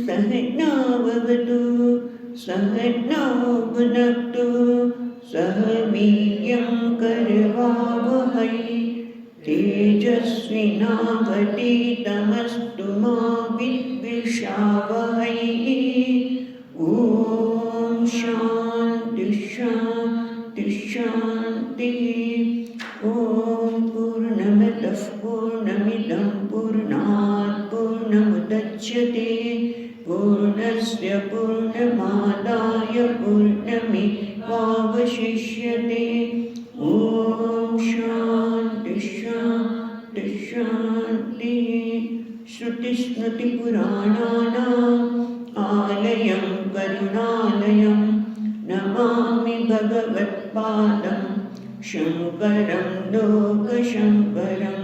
सहनाववतु सहनौ भुनक्तु सह वीर्यं करवावहै तेजस्विनावतीतमस्तु मा विद्विषावहै। ॐ शान्ति शान्ति शान्तिः। ॐ पूर्णमदः पूर्णमिदं पूर्णात् पूर्णमुदच्यते पूर्णस्य पूर्णमादाय पूर्णमेवावशिष्यते। ॐ शान्ति शान्ति शान्तिः। श्रुतिस्मृतिपुराणानाम् आलयं करुणालयं नमामि भगवत्पादं शङ्करं लोकशङ्करं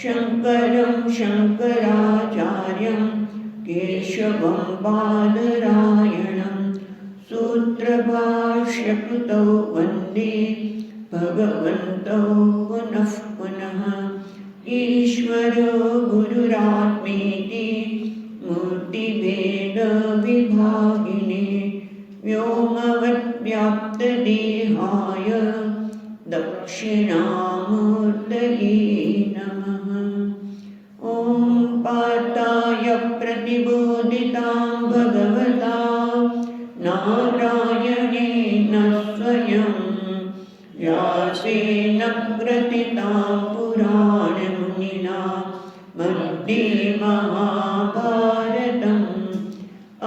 शङ्करं शङ्कराचार्यं केशवं बादरायणं सूत्रभाष्यकृतौ वन्दे भगवन्तौ पुनः पुनः। ईश्वरो गुरुरात्मेति मूर्तिभेदविभागिने व्योमवद्व्याप्तदेहाय दक्षिणामूर्तये नमः। ॐ पार्थाय प्रतिबोधितां भगवता नारायणेन स्वयं व्यासेन ग्रथितां पुराणमुनिना मध्ये महाभारतम्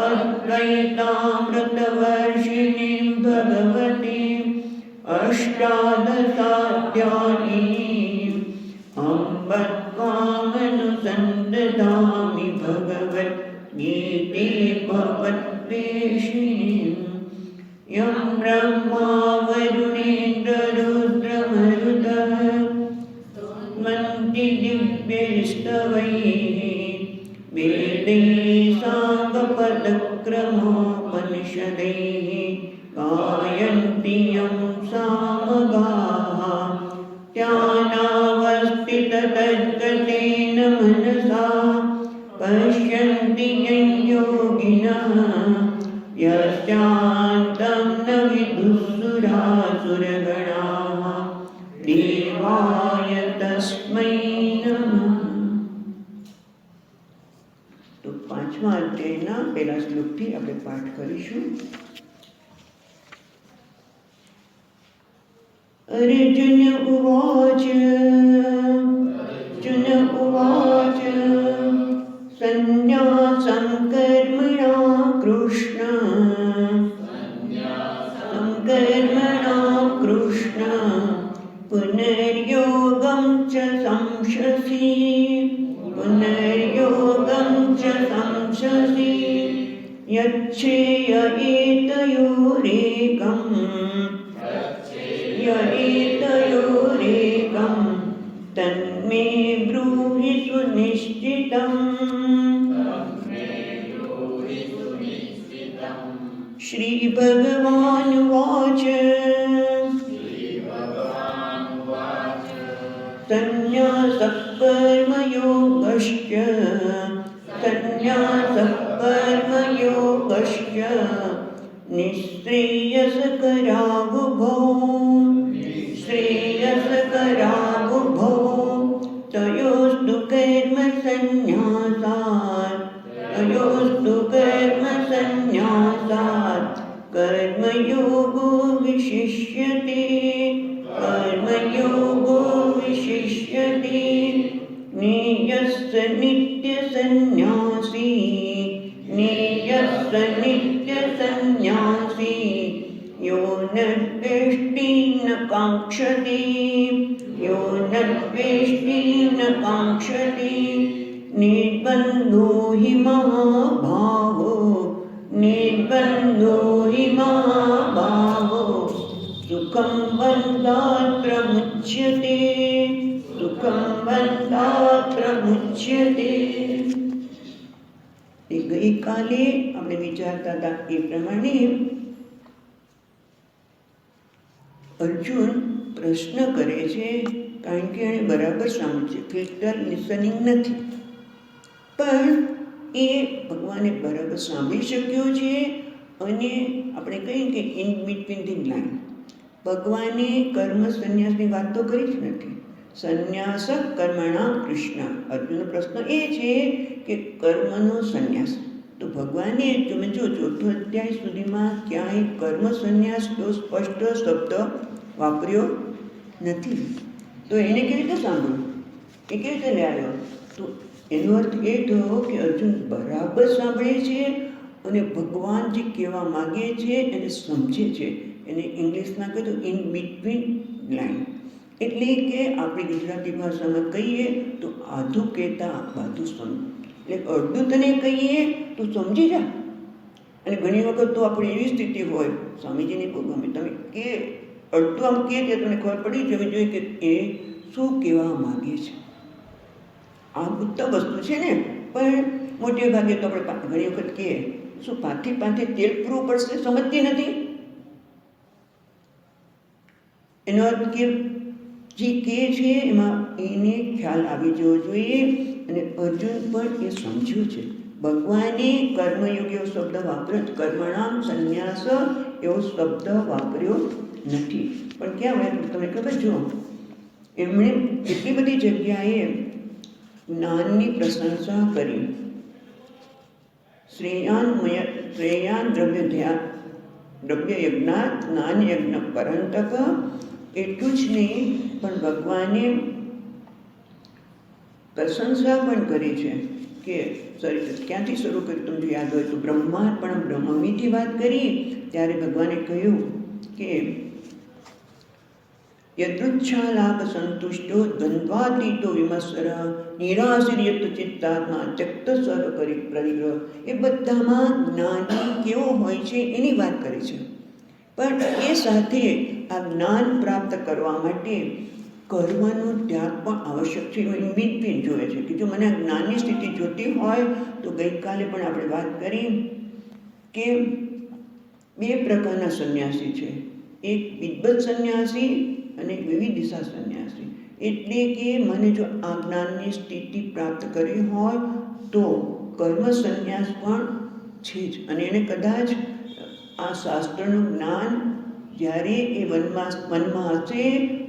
अद्वैतामृतवर्षिणीं भगवतीम् अष्टादशाध्यायिनीम् अम्ब त्वामनुसन्दधामि भगवद्गीते भगवद्वेषिणीम्। यं ब्रह्मा वरुणेन्द्ररुद्रमरुतः स्तुवन्ति दिव्यैस्तवैः वेदैः साङ्गपदक्रमोपनिषदैः गायन्ति यं सामगाः ध्यानावस्थिततद्गतेन मनसा पश्यन्ति यं योगिनः यस्यान्तं न विदुःसुरासुरगणाः देवाय तस्मै नमः। तो પાંચમા અધ્યાયના પહેલા શ્લોકથી આપણે પાઠ કરીશું। अर्जुन उवाच अर्जुन उवाच संन्यासं कर्मणा कृष्ण पुनर्योगं च संशसि यच्छेय एतयोरेकं तन्मे ब्रूहि सुनिश्चितम्। श्रीभगवानुवाच संन्यासः कर्मयोगश्च निःश्रेयसकरावुभौ तयोस्तु कर्मसन्न्यासात् कर्मयोगो विशिष्यते। ज्ञेयस्य नित्यसन्न्यासी यो न द्वेष्टि न काङ्क्षति निर्बन्धो हि महाभावो सुखं बन्धात् प्रमुच्यते। ગઈકાલે આપણે વિચારતા હતા એ પ્રમાણે અર્જુન પ્રશ્ન કરે છે, કારણ કે એણે બરાબર સાંભળ્યું છે, ફિલ્ટર લિસનિંગ નથી, પણ એ ભગવાને બરાબર સાંભળી શક્યો છે. અને આપણે કહીએ કે ઇન બિટવીન ધી લાઈન ભગવાને કર્મ સંન્યાસની વાત તો કરી જ નથી. સંન્યાસ કર્મણા કૃષ્ણ. અર્જુનનો પ્રશ્ન એ છે કે કર્મનો સંન્યાસ. તો ભગવાને તમે જો ચોથો અધ્યાય સુધીમાં ક્યાંય કર્મ સંન્યાસ એવો સ્પષ્ટ શબ્દ વાપર્યો નથી. તો એને કેવી રીતે સાંભળ્યું? એ કેવી રીતે લ્યાયો? તો એનો અર્થ એ થયો કે અર્જુન બરાબર સાંભળે છે અને ભગવાન જે કહેવા માગે છે એને સમજે છે. એને ઇંગ્લિશમાં કીધું ઇન બિટવીન લાઈન, એટલે કે આપણી ગુજરાતી ભાષામાં કહીએ તો આધું કહેતા બાધું સમજ. એટલે અડધું તને કહીએ તો સમજી જા. અને ઘણી વખત તો આપણી એવી સ્થિતિ હોય, સ્વામીજીની બહુ ગમે, તમે કે અડધું આમ કહે છે તમને ખબર પડી જવી જોઈએ કે એ શું કહેવા માગે છે. આ ઉત્તમ વસ્તુ છે ને, પણ મોટે ભાગે તો આપણે ઘણી વખત કહીએ શું પાંથી તેલ પૂરવું પડશે, સમજતી નથી. એનો અર્થ કે જે કહે છે એમાં એને ખ્યાલ આવી જવો જોઈએ. અને અર્જુન પણ એ સમજ્યું છે. ભગવાને કર્મયોગ એવો શબ્દ વાપર્યો, કર્મણામ સંન્યાસ એવો શબ્દ વાપર્યો નથી. પણ ક્યાં હોય તમને ખબર? જો એમણે એટલી બધી જગ્યાએ જ્ઞાનની પ્રશંસા કરી. શ્રેયાન દ્રવ્ય યજ્ઞાત જ્ઞાન યજ્ઞ પરંતક. એટલું જ નહીં, પણ ભગવાને પ્રશંસા પણ કરી છે કે ક્યાંથી શરૂ કર્યું તમને યાદ હોય તો બ્રહ્માર્પણ બ્રહ્મમીથી વાત કરી. ત્યારે ભગવાને કહ્યું કે યદૃચ્છાલાભ સંતુષ્ટો દ્વંદ્વાતીતો વિમત્સર નિરાશ્રિયત ચિત્તાત્મા ત્યક્ત સર્વ પરિગ્રહ. એ બધામાં જ્ઞાની કેવો હોય છે એની વાત કરી છે. પણ એ સાથે આ જ્ઞાન પ્રાપ્ત કરવા માટે કર્મનો ત્યાગ પણ આવશ્યક છે. ઇન બિટવીન જોવે છે કે જો મને આ જ્ઞાનની સ્થિતિ જોતી હોય તો ગઈકાલે પણ આપણે વાત કરી કે બે પ્રકારના સંન્યાસી છે. એક વિદ્વત સંન્યાસી અને વિવિધ દિશા સંન્યાસી. એટલે કે મને જો આ જ્ઞાનની સ્થિતિ પ્રાપ્ત કરવી હોય તો કર્મ સંન્યાસ પણ છે જ. અને એને કદાચ આ શાસ્ત્રનું જ્ઞાન જ્યારે એ વનમાં હશે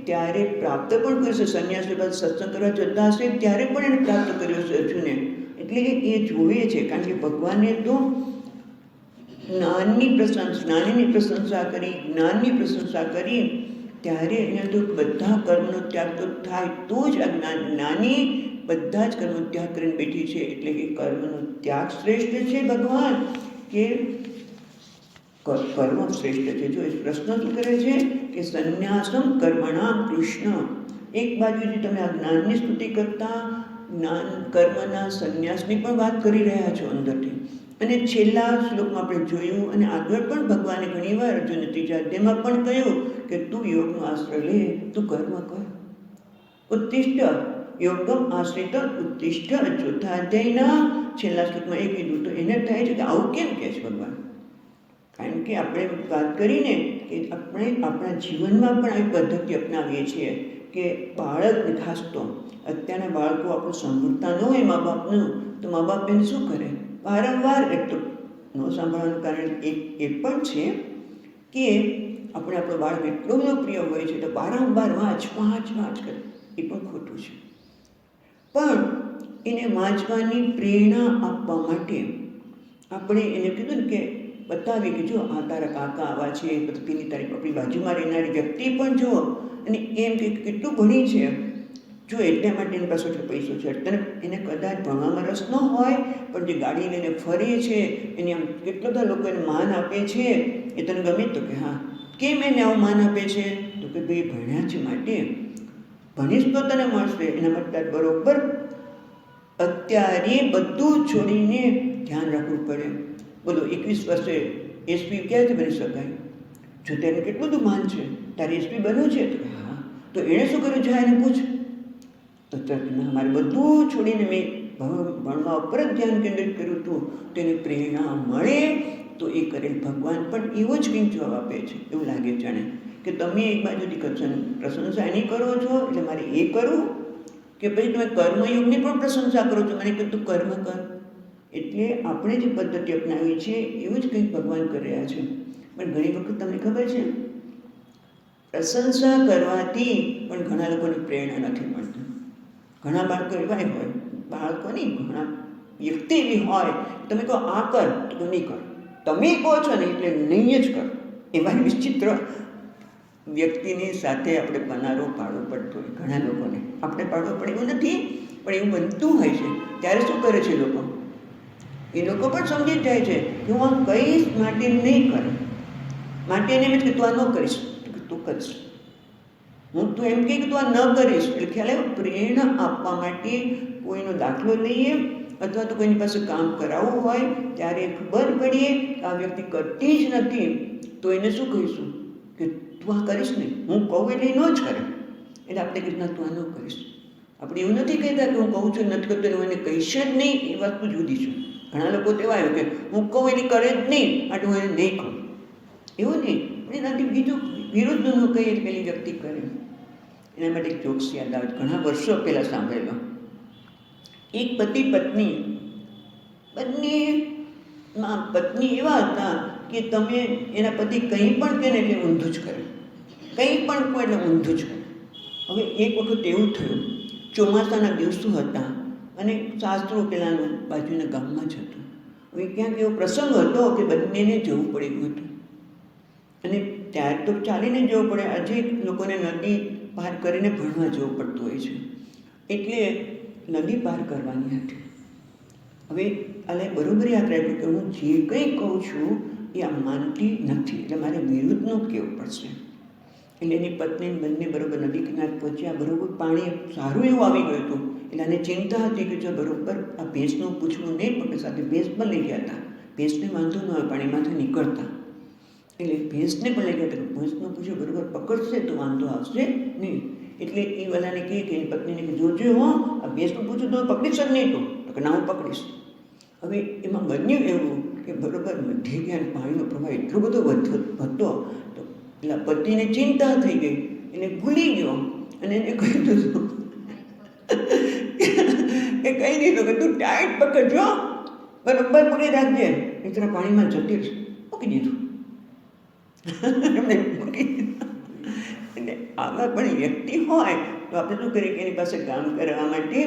ત્યારે પ્રાપ્ત પણ કરશે. સંન્યાસી બાદ સત્સંગ કરવા જતા હશે ત્યારે પણ એને પ્રાપ્ત કર્યો છે અર્જુને. એટલે એ જોવે છે, કારણ કે ભગવાને તો જ્ઞાનની પ્રશંસા કરી, જ્ઞાનની પ્રશંસા કરી. ત્યારે અહીંયા તો બધા કર્મનો ત્યાગ તો થાય તો જ આ જ્ઞાની બધા જ કર્મનો ત્યાગ કરીને બેઠી છે. એટલે કે કર્મનો ત્યાગ શ્રેષ્ઠ છે ભગવાન કે કર્મ શ્રેષ્ઠ છે. જો એ પ્રશ્ન શું કરે છે કે સંન્યાસમ કર્મણામ કૃષ્ણ. એક બાજુથી તમે આ જ્ઞાનની સ્તુતિ કરતા કર્મના સંન્યાસની પણ વાત કરી રહ્યા છો અંદરથી. અને છેલ્લા શ્લોકમાં આપણે જોયું અને આગળ પણ ભગવાને ઘણીવાર અર્જુન ત્રીજા અધ્યાયમાં પણ કહ્યું કે તું યોગનો આશ્રય લે, તું કર્મ કર. ઉત્તિષ્ઠ યોગમ આશ્રિત ઉત્તિષ્ઠ. ચોથા અધ્યાયના છેલ્લા શ્લોકમાં એ કીધું. તો એને થાય છે કે આવું કેમ કહે છે ભગવાન? કારણ કે આપણે વાત કરીને કે આપણે આપણા જીવનમાં પણ આવી પદ્ધતિ અપનાવીએ છીએ કે બાળકને ખાસ તો અત્યારના બાળકો આપણું સાંભળતા ન હોય મા બાપનું, તો મા બાપ એને શું કરે? વારંવાર એક તો ન સાંભળવાનું કારણ એ પણ છે કે આપણે આપણો બાળક એટલો બધો પ્રિય હોય છે તો વારંવાર વાંચ કરે. એ પણ ખોટું છે. પણ એને વાંચવાની પ્રેરણા આપવા માટે આપણે એને કીધું ને કે બતાવીએ કે જો આ તારા કાકા આવા છે, પેલી તારી આપણી બાજુમાં રહેનારી વ્યક્તિ પણ જો, અને એમ કે કેટલું ભણી છે જો એટલા માટે એની પાસે પૈસો છે. એને કદાચ ભણવામાં રસ ન હોય પણ જે ગાડી લઈને ફરે છે એને આમ કેટલા બધા લોકો એને માન આપે છે. એ તને ગમે? તો કે હા. કેમ એને આવું માન આપે છે? તો કે ભાઈ ભણ્યા છે માટે. ભણીશ તો તને મળશે. એના માટે બરોબર અત્યારે બધું છોડીને ધ્યાન રાખવું પડે. બોલો 21 વર્ષે એસપી ક્યાંથી બની શકાય? જો તેને કેટલું બધું માન છે, તારે એસપી બન્યું છે? તો હા. તો એણે શું કર્યું? જા એને પૂછ. તો ના, મારે બધું છોડીને મેં ભણવા ઉપર જ ધ્યાન કેન્દ્રિત કર્યું હતું. તેને પ્રેરણા મળે તો એ કરેલ ભગવાન પણ એવો જ કંઈક જવાબ આપે છે. એવું લાગે જાણે કે તમે એક બાજુથી પ્રશંસા એની કરો છો એટલે મારે એ કરવું, કે પછી તમે કર્મયોગની પણ પ્રશંસા કરો છો. મને કહ્યું તું કર્મ કર. એટલે આપણે જે પદ્ધતિ અપનાવી છે એવું જ કંઈક ભગવાન કરી રહ્યા છે. પણ ઘણી વખત તમને ખબર છે, પ્રશંસા કરવાથી પણ ઘણા લોકોને પ્રેરણા નથી મળતી. ઘણા બાળકો એવા હોય, બાળકો નહીં, ઘણા વ્યક્તિ એવી હોય, તમે કહો આ કર તો નહીં કર, તમે કહો છો ને એટલે નહીં જ કર. એવા વિચિત્ર વ્યક્તિની સાથે આપણે પનારો પાડવો પડતો હોય ઘણા લોકોને. આપણે પાડવો પડે એવું નથી, પણ એવું બનતું હોય છે. ત્યારે શું કરે છે લોકો? એ લોકો પણ સમજી જાય છે કે હું આ કહીશ માટે નહીં કરે, માટે એને એમ કે તું આ ન કરીશ, તું કરીશ. હું તું એમ કે તું આ ન કરીશ, એટલે ખ્યાલ આવ્યો? પ્રેરણા આપવા માટે કોઈનો દાખલો લઈએ અથવા તો કોઈની પાસે કામ કરાવવું હોય ત્યારે ખબર પડીએ કે આ વ્યક્તિ કરતી જ નથી, તો એને શું કહીશું કે તું આ કરીશ નહીં, હું કહું એટલે ન જ કરે. એટલે આપણે કહીશ ના તું આ ન કરીશ. આપણે એવું નથી કહેતા કે હું કહું છું નથી કરતો હું એને કહીશ જ નહીં, એ વસ્તુ જુદી છે. ઘણા લોકો તેવા આવ્યું કે હું કહું એની કરે જ નહીં, માટે હું એને નહીં કહું. એવું નહીં, એનાથી બીજું વિરુદ્ધનું કહીએ પેલી વ્યક્તિ કરે. એના માટે એક જોક્સ યાદ આવે, ઘણા વર્ષો પહેલાં સાંભળેલો. એક પતિ પત્ની પત્ની એવા હતા કે તમે એના પતિ કંઈ પણ કહે ને એટલે ઊંધું જ કરે, કંઈ પણ કહો એટલે ઊંધું જ કરે. હવે એક વખત એવું થયું, ચોમાસાના દિવસો હતા અને શાસ્ત્રો પેલાનું બાજુના ગામમાં જ હતું. હવે ક્યાંક એવો પ્રસંગ હતો કે બંનેને જવું પડ્યું હતું. અને ત્યારે તો ચાલીને જવું પડે, આજે લોકોને નદી પાર કરીને ભણવા જવું પડતું હોય છે. એટલે નદી પાર કરવાની હતી. હવે આને બરોબર યાદ રાખ્યું કે હું જે કંઈ કહું છું એ આ માનતી નથી, એટલે મારે વિરુદ્ધનું કહેવું પડશે. એટલે એની પત્ની બંને બરોબર નદી કિનારે પહોંચ્યા. બરોબર પાણી સારું એવું આવી ગયું હતું. એટલે આને ચિંતા હતી કે જો બરોબર આ ભેંસનું પૂછવું નહીં પડે. સાથે ભેંસ પણ લઈ ગયા હતા. ભેંસને વાંધો ન હોય પાણીમાંથી નીકળતા, એટલે ભેંસને પણ લઈ ગયા હતા. ભેંસનું પૂછ્યું બરોબર પકડશે તો વાંધો આવશે નહીં. એટલે એ વાલાને કહે કે એની પત્નીને કે જોજો હો, આ ભેંસનું પૂછું તો પકડીશ જ નહીં, તો કે ના હું પકડીશ. હવે એમાં બન્યું એવું કે બરોબર મધ્ય ગયા, પાણીનો પ્રવાહ એટલો બધો વધતો તો પેલા પતિને ચિંતા થઈ ગઈ, એને ભૂલી ગયો અને એને કહી દીધું કે કહી દીધું કે તું ટાઈટ પકડજો, બરોબર પકડી રાખજે, મિત્ર પાણીમાં જતી રહેશે. મૂકી દીધું એમને મૂકી દીધું. એટલે આવા પણ વ્યક્તિ હોય તો આપણે શું કરીએ કે એની પાસે કામ કરવા માટે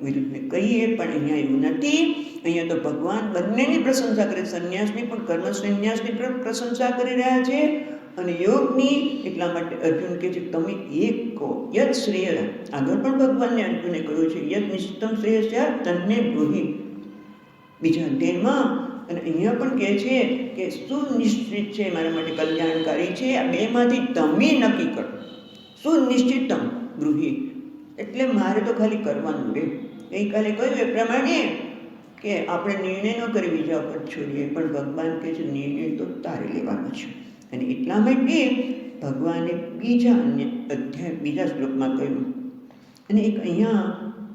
વિરુદ્ધને કહીએ. પણ અહીંયા એવું નથી. અહીંયા તો ભગવાન બંનેની પ્રશંસા કરે, સંન્યાસની પણ, કર્મ સંન્યાસની પણ પ્રશંસા કરી રહ્યા છે અને યોગની. એટલા માટે અર્જુન કહે છે તમે એક કહો, યદ શ્રેય. આગળ પણ ભગવાનને અર્જુને કહ્યું છે યદ નિશ્ચિતમ શ્રેયસ્ય તન્મે બ્રૂહિ, બીજા અધ્યાયમાં. અને અહીંયા પણ કહે છે કે સુનિશ્ચિત છે મારા માટે કલ્યાણકારી છે, આ બેમાંથી તમે નક્કી કરો. સુનિશ્ચિતમ બ્રૂહિ એટલે મારે તો ખાલી કરવાનું રહે. ગઈકાલે કહ્યું એ પ્રમાણે કે આપણે નિર્ણય ન કરી બીજા ઉપર છોડીએ, પણ ભગવાન કહે છે નિર્ણય તો તારે લેવાનો છે. અને એટલા માટે ભગવાને બીજા અધ્યાય બીજા શ્લોકમાં કહ્યું. અને એક અહીંયા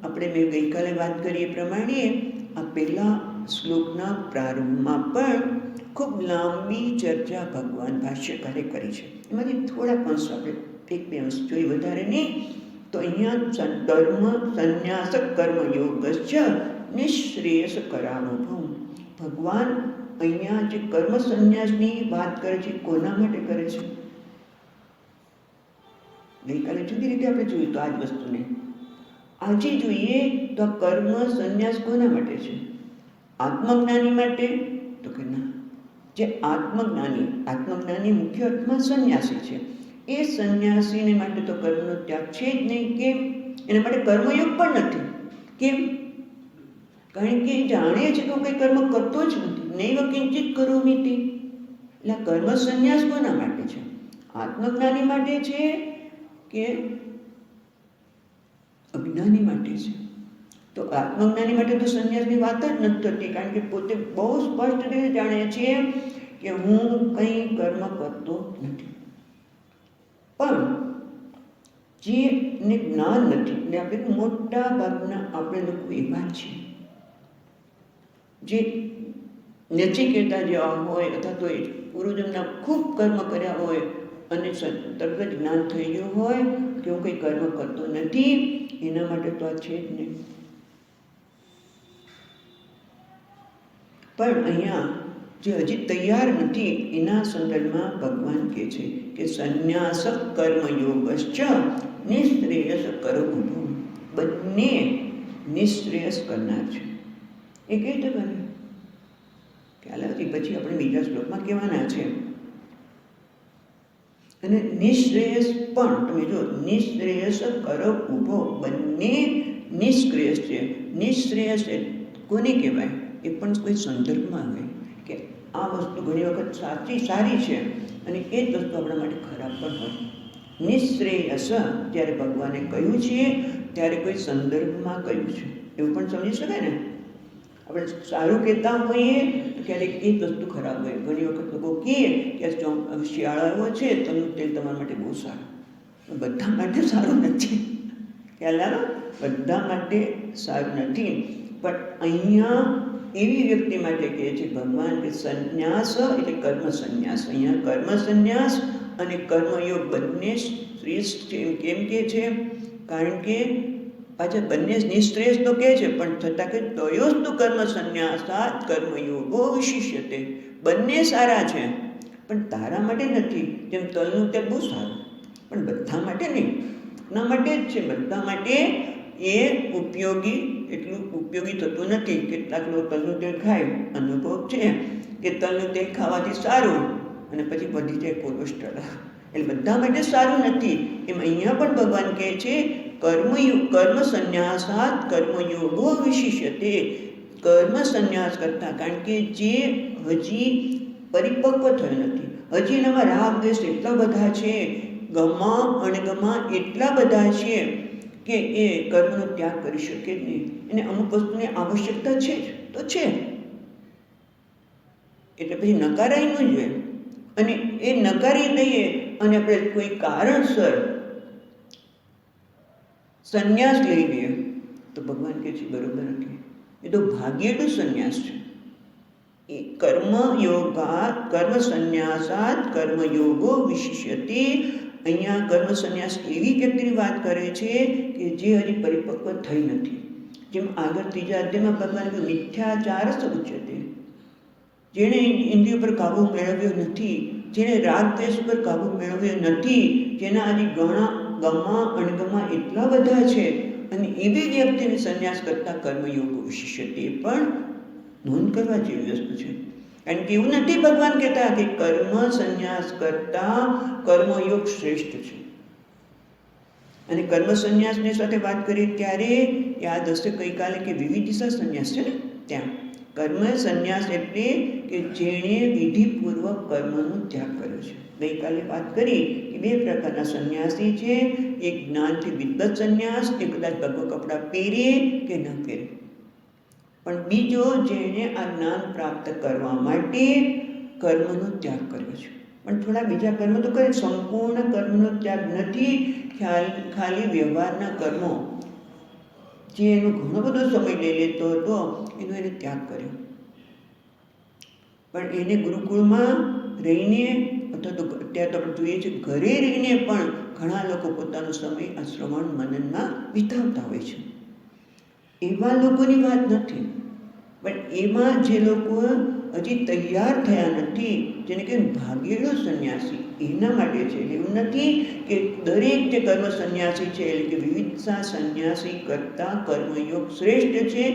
આપણે મેં ગઈકાલે વાત કરી એ પ્રમાણે આ પહેલા શ્લોકના પ્રારંભમાં પણ ખૂબ લાંબી ચર્ચા ભગવાન ભાષ્યકારે કરી છે. એમાંથી થોડાક અંશ આપણે એક બે અંશ જોઈએ, વધારે નહીં. તો અહીંયા ધર્મ સંન્યાસ કર્મયોગશ્ચ નિશ્રેયસ કરાનુભવ. ભગવાન અહીંયા જે કર્મ સંન્યાસની વાત કરે છે કોના માટે કરે છે? ગઈકાલે જુદી રીતે આપણે જોયું તો આ જ વસ્તુને આજે જોઈએ તો આ કર્મ સંન્યાસ કોના માટે છે? આત્મજ્ઞાની માટે? તો કે ના, જે આત્મજ્ઞાની મુખ્ય અર્થમાં સંન્યાસી છે, એ સંન્યાસીને માટે તો કર્મનો ત્યાગ છે જ નહીં. કેમ? એના માટે કર્મયોગ પણ નથી. કેમ? કારણ કે એ જાણે છે કે હું કંઈ કર્મ કરતો જ નથી. નૈવ કિંચિત કરોમિ તે. એટલે કર્મ સંન્યાસ કોના માટે છે? આત્મજ્ઞાની માટે છે કે અજ્ઞાની માટે છે? તો આત્મજ્ઞાની માટે તો સંન્યાસની વાત જ નથી થતી, કારણ કે પોતે બહુ સ્પષ્ટ રીતે જાણે છે કે હું કંઈ કર્મ કરતો નથી. પણ જેને જ્ઞાન નથી, એટલે આપણે મોટા ભાગના આપણે લોકો એવા છીએ જે નચિકેતા જેવા હોય અથવા તો પૂર્વજન્મના ખૂબ કર્મ કર્યા હોય અને તરત જ જ્ઞાન થઈ ગયું હોય કે હું કંઈ કર્મ કરતો નથી, એના માટે તો આ છે જ નહીં. પણ અહીંયા જે હજી તૈયાર નથી એના સંદર્ભમાં ભગવાન કહે છે કે સંન્યાસ કર્મયોગશ્ચ નિશ્રેયસ કરવું, બંને નિશ્રેયસ કરનાર છે. એ કઈ રીતે બને ખ્યાલ આવતી પછી આપણે બીજા શ્લોકમાં કહેવાના છે. અને નિશ્રેયસ પણ તમે જો નિશ્રેયસ કરો ઊભો, બંને નિષ્ક્રિયસ છે. નિશ્રેયસ કોને કહેવાય એ પણ કોઈ સંદર્ભમાં આવે કે આ વસ્તુ ઘણી વખત સારી છે અને એ જ વસ્તુ આપણા માટે ખરાબ પણ હોય. નિશ્રેયસ જ્યારે ભગવાને કહ્યું છે ત્યારે કોઈ સંદર્ભમાં કહ્યું છે એવું પણ સમજી શકાય ને. આપણે સારું કહેતા હોઈએ તો ક્યારેક એ જ વસ્તુ ખરાબ હોય. ઘણી વખત લોકો કહે કે શિયાળો આવ્યો છે તલનું તેલ તમારા માટે બહુ સારું, બધા માટે સારું નથી. ખ્યાલ આવ્યો? બધા માટે સારું નથી. પણ અહીંયા એવી વ્યક્તિ માટે કહે છે ભગવાન કે સંન્યાસ એટલે કર્મ સંન્યાસ. અહીંયા કર્મ સંન્યાસ અને કર્મયોગ બંને શ્રેષ્ઠ છે. કેમ કે છે? કારણ કે પાછા બંને નિશ્રેયસ તો કહે છે પણ છતાં કે તયોસ્તુ કર્મ સંન્યાસાત કર્મયોગો વિશિષ્યતે. બંને સારા છે પણ તારા માટે નથી. જેમ તલનું તેલ બહુ સારું પણ બધા માટે નહીં, ના માટે જ છે. બધા માટે એ ઉપયોગી એટલું ઉપયોગી થતું નથી. કેટલાક લોકો તલનું તેલ ખાય, અનુભવ છે કે તલનું તેલ ખાવાથી સારું અને પછી વધી જાય કોલેસ્ટ્રોલ, એટલે બધા માટે સારું નથી. એમ અહીંયા પણ ભગવાન કહે છે કર્મ સંન્યાસાત કર્મયોગો વિશિષ્યતે. કર્મ સંન્યાસ કરતા, કારણ કે જે હજી પરિપક્વ થયો નથી, હજી એનામાં રાગ દ્વેષ એટલા બધા છે, ગમા અણગમા એટલા બધા છે કે એ કર્મનો ત્યાગ કરી શકે જ નહીં. એને અમુક વસ્તુની આવશ્યકતા છે જ તો છે, એટલે પછી નકારાય ન જોઈએ. અને એ નકારી દઈએ અને આપણે કોઈ કારણસર સંન્યાસ લઈ લઈએ તો ભગવાન કહે છે બરોબર નથી. એ તો ભાગ્યેલું સંન્યાસ છે. એ કર્મ સંન્યાસાત કર્મયોગો વિશિષ્યતે. અહીંયા કર્મ સંન્યાસ એવી વ્યક્તિની વાત કરે છે કે જે હજી પરિપક્વ થઈ નથી. જેમ આગળ ત્રીજા અધ્યાયમાં ભગવાન કહ્યું મિથ્યાચાર ઉચ્યતે. જેણે ઇન્દ્રિયો પર કાબુ મેળવ્યો નથી, જેણે રાગ દ્વેષ પર કાબુ મેળવ્યો નથી, જેના હજી ગમા અણગમા એટલા બધા છે, અને એવી વ્યક્તિને સંન્યાસ કરતા કર્મયોગો વિશિષ્યતે પણ નોંધ કરવા જેવી વસ્તુ છે. કારણ કે એવું નથી ભગવાન કહેતા કે કર્મ સંન્યાસ કરતા કર્મયોગ શ્રેષ્ઠ છે. અને કર્મ સંન્યાસની સાથે વાત કરીએ ત્યારે યાદ હશે ગઈકાલે કે વિવિધ દિશા સંન્યાસ છે ને, ત્યાં કર્મ સંન્યાસ એટલે કે જેણે વિધિપૂર્વક કર્મનો ત્યાગ કર્યો છે. ગઈકાલે વાત કરી કે બે પ્રકારના સંન્યાસી છે. એક જ્ઞાનથી વિદ્વત સંન્યાસ, એ કદાચ ભગવા કપડાં પહેરે કે ન પહેરે, પણ બીજો જેણે આ જ્ઞાન પ્રાપ્ત કરવા માટે કર્મનો ત્યાગ કર્યો છે. પણ થોડા બીજા કર્મ તો કરે, સંપૂર્ણ કર્મનો ત્યાગ નથી. ખાલી વ્યવહારના કર્મો જે એનો ઘણો બધો સમય લઈ લેતો હતો એનો એને ત્યાગ કર્યો. પણ એને ગુરુકુળમાં રહીને અથવા તો અત્યારે તો આપણે જોઈએ છીએ ઘરે રહીને પણ ઘણા લોકો પોતાનો સમય આ શ્રવણ મનનમાં વિતાવતા હોય છે. એવા લોકોની વાત નથી, પણ એમાં જે લોકો હજી તૈયાર થયા નથી, જેને કે ભાગેલો સંન્યાસી, એના માટે છે. એવું નથી કે દરેક જે કર્મ સંન્યાસી છે એટલે કે વિવિધતા સંન્યાસી કરતાં કર્મયોગ શ્રેષ્ઠ છે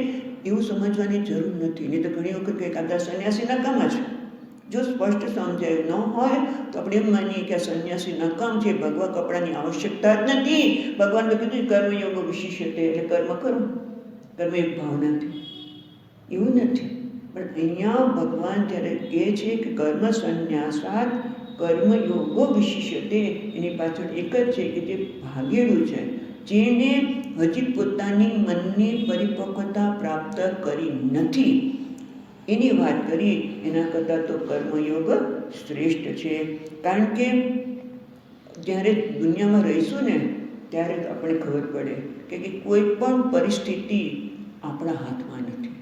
એવું સમજવાની જરૂર નથી. નહીં તો ઘણી વખત કંઈક આપણા સંન્યાસી નકામા છે. જો સ્પષ્ટ સમજાયું ન હોય તો આપણે એમ માનીએ કે આ સંન્યાસી નકામ છે, ભગવા કપડાની આવશ્યકતા જ નથી. ભગવાને કીધું કર્મયોગો વિશિષ્યતે એટલે કર્મ કરું, કર્મયોગ ભાવનાથી. એવું નથી. પણ અહીંયા ભગવાન જ્યારે કહે છે કે કર્મ સંન્યાસાત કર્મયોગો વિશિષ્યતે, એની પાછળ એક જ છે કે જે ભાગેલું છે, જેને હજી પોતાની મનની પરિપક્વતા પ્રાપ્ત કરી નથી, એની વાત કરી. એના કરતાં તો કર્મયોગ શ્રેષ્ઠ છે. કારણ કે જ્યારે દુનિયામાં રહીશું ને ત્યારે જ આપણે ખબર પડે કે કોઈ પણ પરિસ્થિતિ આપણા હાથમાં નથી.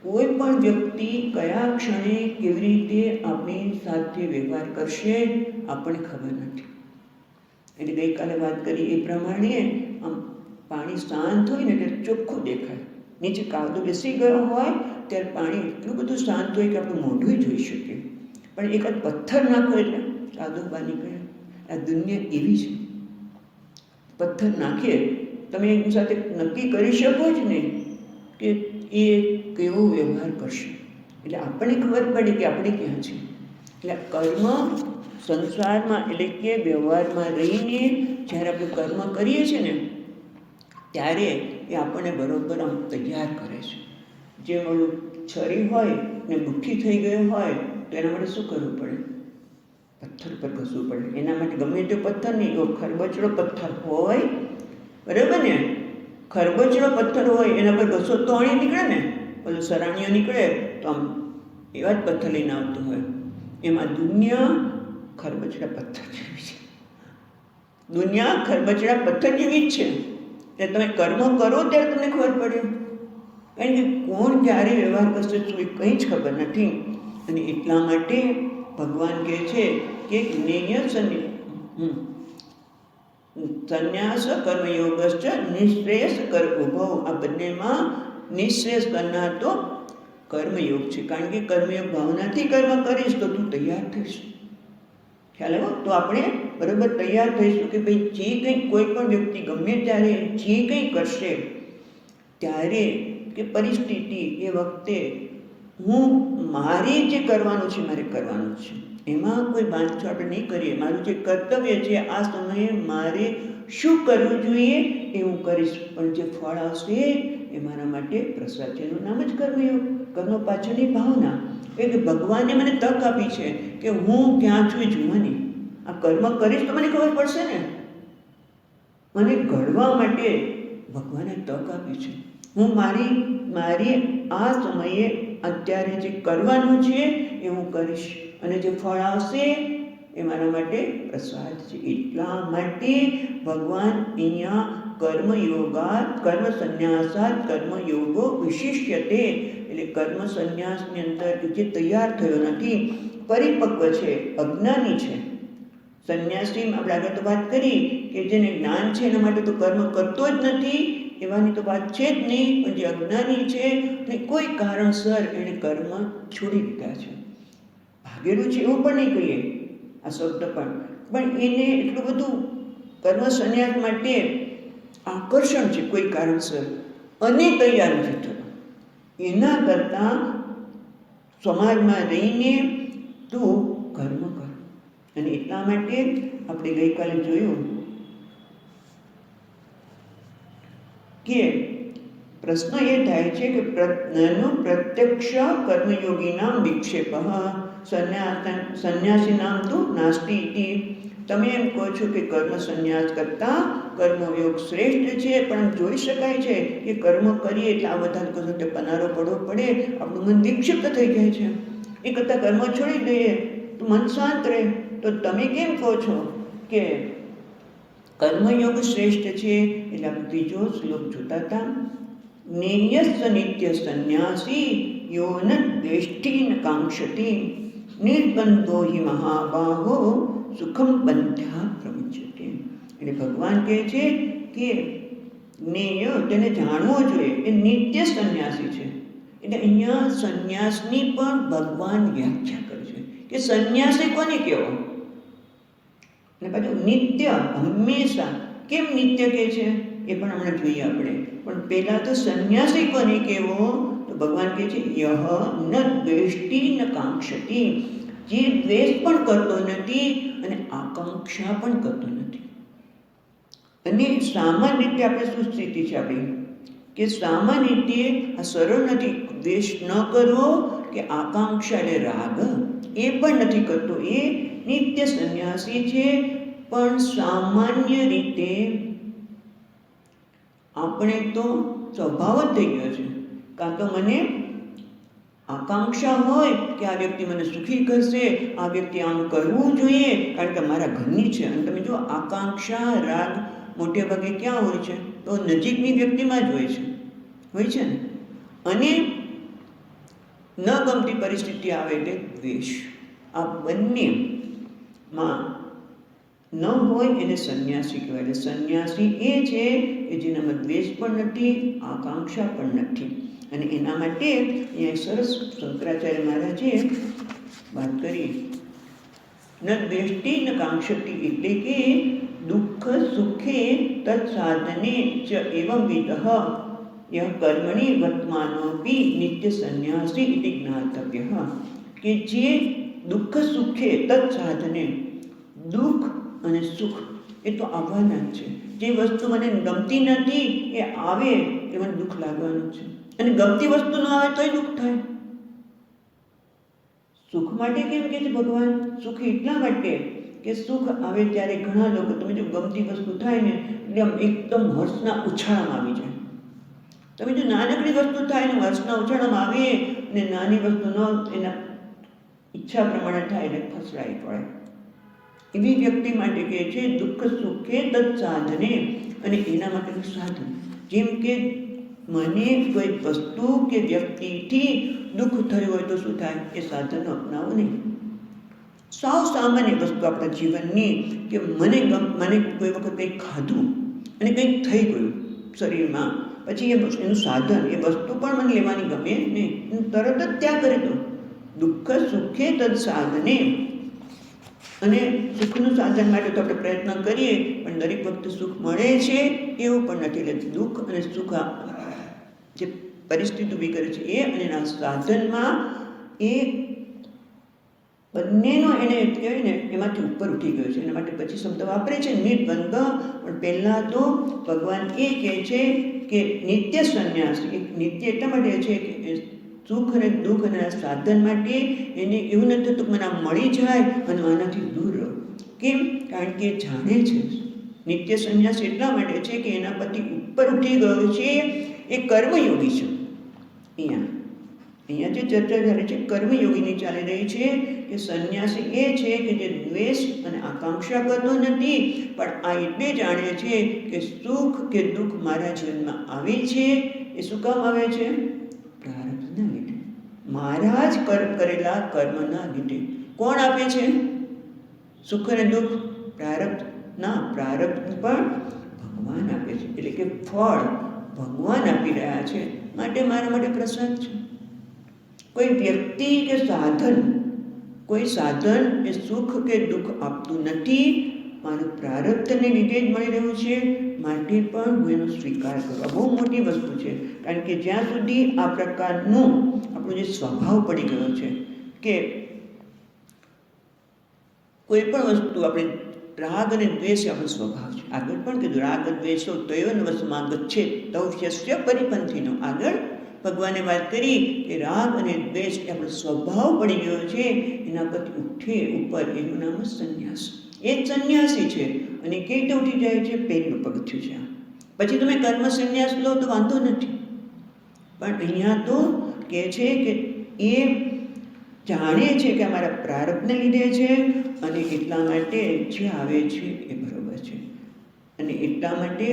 કોઈ પણ વ્યક્તિ કયા ક્ષણે કેવી રીતે આપણી સાથે વ્યવહાર કરશે આપણને ખબર નથી. એટલે ગઈકાલે વાત કરી એ પ્રમાણે આમ પાણી શાંત હોય ને એટલે ચોખ્ખું દેખાય, નીચે કાદવ બેસી ગયો હોય ત્યારે પાણી એટલું બધું શાંત હોય કે આપણું મોઢું જોઈ શકીએ, પણ એકાદ પથ્થર નાખો એટલે કાદવ બહાર નીકળે. આ દુનિયા એવી છે. પથ્થર નાખીએ તમે એની સાથે નક્કી કરી શકો જ નહીં કે એ કેવો વ્યવહાર કરશે. એટલે આપણને ખબર પડે કે આપણે ક્યાં છે. એટલે કર્મ સંસારમાં એટલે કે વ્યવહારમાં રહીને જ્યારે આપણે કર્મ કરીએ છીએ ને ત્યારે એ આપણને બરોબર આમ તૈયાર કરે છે. જે ઓલું છરી હોય ને મુઠ્ઠી થઈ ગઈ હોય તો એના માટે શું કરવું પડે? પથ્થર પર ઘસવું પડે. એના માટે ગમે તે પથ્થર નહીં, એવો ખરબચડો પથ્થર હોય, બરાબર ને, ખરબચડો પથ્થર હોય એના પર ઘસો તો અણી નીકળે ને, પેલું સરાણીઓ નીકળે તો આમ એવા જ પથ્થર લઈને આવતું હોય. એમાં દુનિયા ખરબચડા પથ્થર જેવી છે. દુનિયા ખરબચડા પથ્થર જેવી જ છે. એટલે તમે કર્મ કરો ત્યારે તમને ખબર પડે, કારણ કે કોણ ક્યારે વ્યવહાર કરશે તો એ કંઈ જ ખબર નથી. અને એટલા માટે ભગવાન કહે છે કે જ્ઞેય સંન્યાસ કર્મયોગશ્ચ નિશ્રેયસ કર ઉભવ. આ બંનેમાં નિશ્રેયસ કરનાર તો કર્મયોગ છે. કારણ કે કર્મયોગ ભાવનાથી કર્મ કરીશ તો તું તૈયાર થઈશ. ખ્યાલ આવ્યો? તો આપણે બરાબર તૈયાર થઈશું કે ભાઈ જે કંઈ કોઈ પણ વ્યક્તિ ગમે ત્યારે જે કંઈ કરશે ત્યારે કે પરિસ્થિતિ એ વખતે હું મારે જે કરવાનું છે મારે કરવાનું છે. એમાં કોઈ બાંધછોડ નહીં કરીએ. મારું જે કર્તવ્ય છે આ સમયે મારે શું કરવું જોઈએ એ હું કરીશ, પણ જે ફળ આવશે એ મારા માટે પ્રસાદ છે. એનું નામ જ કર્મયોગ. કર્મ પાછળની ભાવના એ કે ભગવાને મને તક આપી છે કે હું ક્યાં છું એ જોવાની. આ કર્મ કરીશ તો મને ખબર પડશે ને. મને ઘડવા માટે ભગવાને તક આપી છે. હું મારી આ સમયે અત્યારે જે કરવાનું છે એ હું કરીશ, અને જે ફળ આવશે એ મારા માટે પ્રસાદ છે. એટલા માટે ભગવાન અહીંયા કર્મયોગાત કર્મ સંન્યાસાત કર્મયોગો વિશિષ્યતે, એટલે કર્મ સંન્યાસની અંદર જે તૈયાર થયો નથી, પરિપક્વ છે, અજ્ઞાની છે. સંન્યાસીમાં આપણે આગળ તો વાત કરી કે જેને જ્ઞાન છે એના માટે તો કર્મ કરતો જ નથી, એવાની તો વાત છે જ નહીં. પણ જે અજ્ઞાની છે ને કોઈ કારણસર એણે કર્મ છોડી દીધા છે, ભાગેલું છે એવું પણ નહીં કહીએ આ શબ્દ, પણ એને એટલું બધું કર્મ સંન્યાસ માટે આકર્ષણ છે કોઈ કારણસર અને તૈયાર નથી થતો. એના કરતાં સમાજમાં રહીને તું કર્મ કર. અને એટલા માટે આપણે ગઈકાલે જોયું કે પ્રશ્ન એ થાય છે કે પ્રત્યક્ષ કર્મયોગીનામ વિક્ષેપ સંન્યાસીનામ તો નાસ્તિ ઇતિ. તમે એમ કહો છો કે કર્મ સંન્યાસ કરતા કર્મયોગ શ્રેષ્ઠ છે, પણ જોઈ શકાય છે કે કર્મ કરીએ એટલે આ બધા કશું તે પનારો પડવો પડે, આપણું મન વિક્ષિપ્ત થઈ જાય છે. એ કરતાં કર્મ છોડી દઈએ તો મન શાંત રહે. તો તમે કેમ કહો છો કે કર્મયોગ શ્રેષ્ઠ છે? એટલે આપણે ત્રીજો શ્લોક જોતા હતા. જ્ઞેયસ્ય નિત્ય સંન્યાસી યો ન દ્વેષ્ટિ ન કાંક્ષતિ નિર્બંધો હિ મહાબાહો સુખમ બંધ્યા પ્રમુચ્યતે. એટલે ભગવાન કહે છે કે જ્ઞેય તેને જાણવો જોઈએ, એ નિત્ય સંન્યાસી છે. એટલે અહીંયા સંન્યાસની પણ ભગવાન વ્યાખ્યા કરે છે કે સંન્યાસી કોને કહેવો. અને પાછું નિત્ય, હંમેશા. કેમ નિત્ય કહે છે એ પણ હમણાં જોઈએ આપણે. પણ પહેલાં તો સંન્યાસી કોને કહેવો તો ભગવાન કહે છે યહ ન દ્વેષ્ટિ ન કાંક્ષતિ, જે દ્વેષ પણ કરતો નથી અને આકાંક્ષા પણ કરતો નથી. અને સામાન્ય રીતે આપણે શું સ્થિતિ છે આપણી કે સામાન્ય રીતે આ સરળ નથી. દ્વેષ ન કરવો કે આકાંક્ષા એટલે રાગ એ પણ નથી કરતો, એ નિત્ય સંન્યાસી છે. પણ સામાન્ય રીતે આપણે તો સ્વભાવ જ થઈ ગયો છે. કાં તો મને આકાંક્ષા હોય કે આ વ્યક્તિ મને સુખી કરશે, આ વ્યક્તિ આમ કરવું જોઈએ કારણ કે મારા ઘરની છે. અને તમે જો આકાંક્ષા રાગ મોટે ભાગે ક્યાં હોય છે તો નજીકની વ્યક્તિમાં જ હોય છે ને. અને ન ગમતી પરિસ્થિતિ આવે એટલે દ્વેષ. આ બંનેમાં ન હોય એને સંન્યાસી કહેવાય. એટલે સંન્યાસી એ છે કે જેનામાં દ્વેષ પણ નથી, આકાંક્ષા પણ નથી. અને એના માટે અહીંયા સરસ શંકરાચાર્ય મહારાજે વાત કરી, ન દ્વેષ્ટિ ન કાંક્ષતિ, એટલે કે દુઃખ સુખે તત્સાધને ચ એવં વિદઃ યહ કર્મણિ વર્તમાનોપી નિત્ય સંન્યાસી ઇતિ જ્ઞાતવ્યઃ. કે જે દુઃખ સુખે તત્સાધને, દુઃખ અને સુખ એ તો આવવાના જ છે. જે વસ્તુ મને ગમતી નથી એ આવે એ મને દુઃખ લાગવાનું છે, અને ગમતી વસ્તુ ન આવે તોય દુઃખ થાય. સુખ માટે કેમ કે છે ભગવાન? સુખ એટલા માટે કે સુખ આવે ત્યારે ઘણા લોકો, તમે જો ગમતી વસ્તુ થાય ને એટલે આમ એકદમ હર્ષના ઉછાળામાં આવી જાય. તમે જો નાનકડી વસ્તુ થાય ને હર્ષના ઉછાળામાં આવે, ને નાની વસ્તુ ન એના ઈચ્છા પ્રમાણે થાય એટલે ફસડાઈ પડે. એવી વ્યક્તિ માટે કહે છે દુઃખ સુખે તત્ સાધને, અને એના માટેનું સાધન. જેમ કે મને કોઈ વસ્તુ કે વ્યક્તિથી દુઃખ થયું હોય તો શું થાય? એ સાધન અપનાવો નહીં. સાવ સામાન્ય વસ્તુ આપણા જીવનની, કે મને કોઈ વખત કંઈક ખાધું અને કંઈક થઈ ગયું શરીરમાં, પછી એનું સાધન, એ વસ્તુ પણ મને લેવાની ગમે નહીં, તરત જ ત્યાગ કરી દો. દુઃખ સુખે તત્ સાધને. અને સુખનું સાધન માટે તો આપણે પ્રયત્ન કરીએ, પણ દરેક વખતે સુખ મળે છે એવું પણ નથી. એટલે દુઃખ અને સુખ જે પરિસ્થિતિ ઊભી કરે છે એ, અને એના સાધનમાં એ બંનેનો એને કહેવાય ને એમાંથી ઉપર ઉઠી ગયો છે. એના માટે પછી શબ્દ વાપરે છે નિર્બંધ. પણ પહેલાં તો ભગવાન એ કહે છે કે નિત્ય સંન્યાસ. એક નિત્ય એટલા માટે છે કે સુખ અને દુઃખ અને સાધન માટે એને એવું નથી થતું કે મને આ મળી જાય અને આનાથી દૂર રહો. કેમ? કારણ કે જાણે છે. નિત્ય સંન્યાસ એટલા માટે છે કે એના પરથી ઉપર ઉઠી ગયો છે, એ કર્મયોગી છે. અહીંયા જે ચર્ચા ચાલે છે કર્મયોગીની ચાલી રહી છે, કે સંન્યાસી એ છે કે જે દ્વેષ અને આકાંક્ષા કરતો નથી, પણ આ એટલે જાણે છે કે સુખ કે દુઃખ મારા જીવનમાં આવે છે, એ શું કામ આવે છે? પ્રારબ્ધના લીધે, મારા જ કરેલા કર્મના લીધે. કોણ આપે છે સુખ અને દુઃખ? પ્રારબ્ધ. ના, પ્રારબ્ધ પણ ભગવાન આપે છે. એટલે કે ફળ ભગવાન આપી રહ્યા છે, માટે મારા માટે પ્રસાદ છે. કોઈ વ્યક્તિ કે સાધન, કોઈ સાધન એ સુખ કે દુઃખ આપતું નથી. મારું પ્રારબ્ધને લીધે જ મળી રહ્યું છે, માટે પણ હું એનો સ્વીકાર કરવા બહુ મોટી વસ્તુ છે. કારણ કે જ્યાં સુધી આ પ્રકારનું આપણો જે સ્વભાવ પડી ગયો છે કે કોઈ પણ વસ્તુ આપણે રાગ અને દ્વેષ આપણો સ્વભાવ છે. આગળ પણ કીધું રાગ દ્વેષો તયોન વસમાં ગચ્છે તૌષ્યસ્ય પરિપંથીનો. આગળ ભગવાને વાત કરી કે રાગ અને દ્વેષ એ આપણો સ્વભાવ પડી ગયો છે, એના પરથી ઉઠે ઉપર, એનું નામ સંન્યાસ. એ જ સંન્યાસી છે. અને કેવી રીતે ઉઠી જાય છે? પહેલું પગથિયું છે. પછી તમે કર્મ સંન્યાસ લો તો વાંધો નથી, પણ અહીંયા તો કહે છે કે એ જાણે છે કે અમારા પ્રારબ્ધને લીધે છે, અને એટલા માટે જે આવે છે એ બરોબર છે. અને એટલા માટે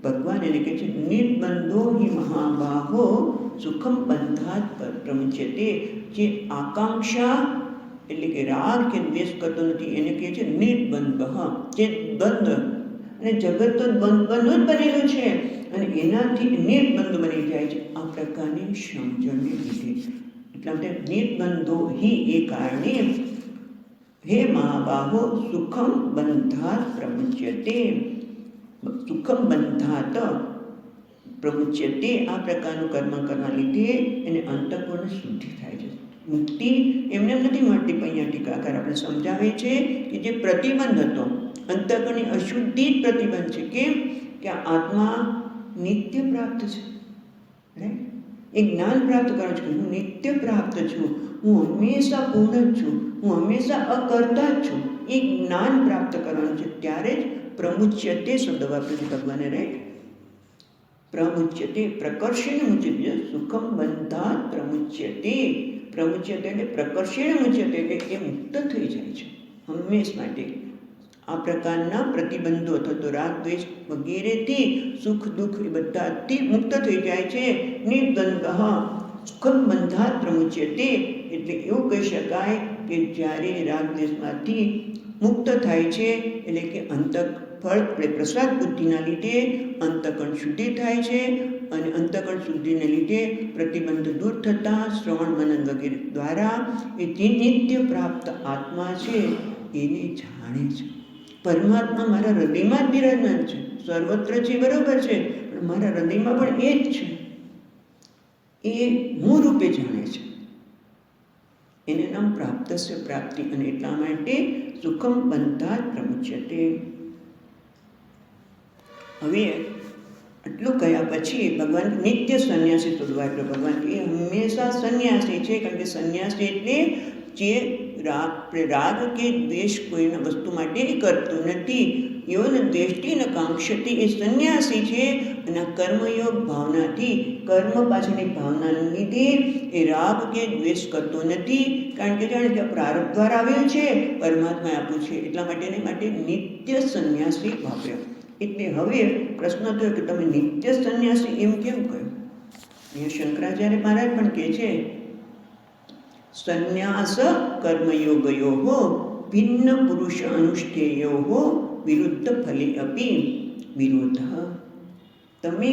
ભગવાન એને કહે છે નિર્બંધો હિ મહાબાહો સુખમ બંધાત પ્રમુચ્યતે. જે આકાંક્ષા એટલે કે રાગ કે દ્વેષ કરતો નથી એને કહે છે નિર્બંધ. જે બંધ, અને જગત તો બંધ જ બનેલું છે, અને એનાથી નિર્બંધ બની જાય છે આ પ્રકારની સમજણને લીધે. એટલા માટે નિર્બંધો હિ, એ કારણે હે મહાબાહો સુખમ બંધાત પ્રમુચ્યતે. સુખમ બંધાત પ્રમુચ્યતે. આ પ્રકારનું કર્મ કરવા લીધે એને અંતઃકરણ શુદ્ધિ થાય છે. મુક્તિ એમને નથી મળતી. પણ અહીંયા ટીકાકાર આપણે સમજાવે છે કે જે પ્રતિબંધ હતો, અંતઃકરણની અશુદ્ધિ જ પ્રતિબંધ છે. કેમ? કે આત્મા નિત્ય પ્રાપ્ત છે. રાઈટ? એ જ્ઞાન પ્રાપ્ત કરો છો, હું નિત્ય પ્રાપ્ત છું, હું હંમેશા પૂર્ણ જ છું, હું હંમેશા અકર્તા જ છું. એ જ્ઞાન પ્રાપ્ત કરવાનું છે. ત્યારે જ પ્રમુચ્યતે શબ્દ વાપરે છે ભગવાને. રાઈટ? પ્રમુચ્યતે, પ્રકર્ષેણ મુચ્યતે. સુખમ બંધાત પ્રમુચ્યતે. પ્રમુચ્યતે એટલે પ્રકર્ષેણ મુચ્યતે, એટલે એ મુક્ત થઈ જાય છે હંમેશ માટે. આ પ્રકારના પ્રતિબંધો અથવા તો રાગ દ્વેષ વગેરેથી, સુખ દુઃખ એ બધાથી મુક્ત થઈ જાય છે. નિર્બંધ સુખમ બંધાત પ્રમુચ્યતે. એટલે એવું કહી શકાય કે જ્યારે રાગ દ્વેષમાંથી મુક્ત થાય છે, એટલે કે ફળ એટલે પ્રસાદ બુદ્ધિના લીધે અંતઃકરણ શુદ્ધિ થાય છે, અને અંતઃકરણ શુદ્ધિને લીધે પ્રતિબંધ દૂર થતાં શ્રવણ મનન વગેરે દ્વારા એ જે નિત્ય પ્રાપ્ત આત્મા છે એને જાણે છે. પરમાત્મા મારા હૃદયમાં જ બિરાજમાન છે, સર્વત્ર છે બરોબર છે, પણ મારા હૃદયમાં પણ એ જ છે. એ હું રૂપે જાણે છે. એને નામ પ્રાપ્તસ્ય પ્રાપ્તિ, અને એટલા માટે સુખમ બંધાત પ્રમુચ્યતે. હવે આટલું કહ્યા પછી ભગવાન નિત્ય સંન્યાસી શોધવા, એટલે ભગવાન એ હંમેશા સંન્યાસી છે, કારણ કે સંન્યાસી એટલે જે રાગ કે દ્વેષ કોઈના વસ્તુ માટે કરતું નથી, યોન દ્વેષ્ટિ ન કાંક્ષતી, એ સંન્યાસી છે. અને કર્મયોગ ભાવનાથી, કર્મ પાછળની ભાવનાને લીધે એ રાગ કે દ્વેષ કરતો નથી, કારણ કે જાણે કે પ્રારબ્ધ દ્વારા આવેલ છે, પરમાત્માએ આપ્યું છે, એટલા માટે નિત્ય સંન્યાસી વાપર્યો. એટલે હવે પ્રશ્ન થયો કે તમે નિત્ય સંન્યાસી એમ કેમ કહ્યું? અહીંયા શંકરાચાર્ય મહારાજ પણ કહે છે, સંન્યાસ કર્મયોગયો ભિન્ન પુરુષ અનુષ્ઠેયો વિરુદ્ધ ફલે અપી વિરોધ. તમે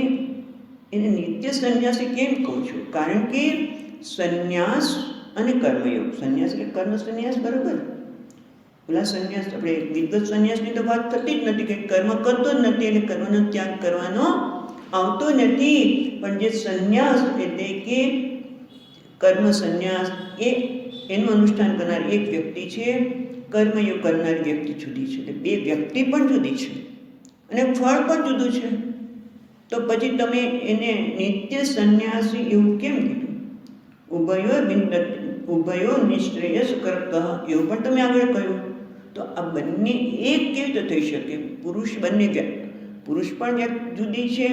એને નિત્ય સંન્યાસી કેમ કહો છો? કારણ કે સંન્યાસ અને કર્મયોગ, સંન્યાસ એટલે કર્મ સંન્યાસ બરોબર, પેલા સંન્યાસ આપણે વિદ્વત સંન્યાસની તો વાત થતી જ નથી, કે કર્મ કરતો જ નથી, એટલે કર્મનો ત્યાગ કરવાનો આવતો નથી. પણ જે સંન્યાસ એટલે કે કર્મ સંન્યાસ, એનું અનુષ્ઠાન કરનાર એક વ્યક્તિ છે, કર્મયોગ કરનાર વ્યક્તિ જુદી છે, એટલે બે વ્યક્તિ પણ જુદી છે અને ફળ પણ જુદું છે. તો પછી તમે એને નિત્ય સંન્યાસી એવું કેમ કીધું? ઉભયો નિશ્રેયસ કરતા, એવું પણ તમે આગળ કહ્યું. તો આ બંને એક કેવી રીતે થઈ શકે? પુરુષ પણ જુદી છે,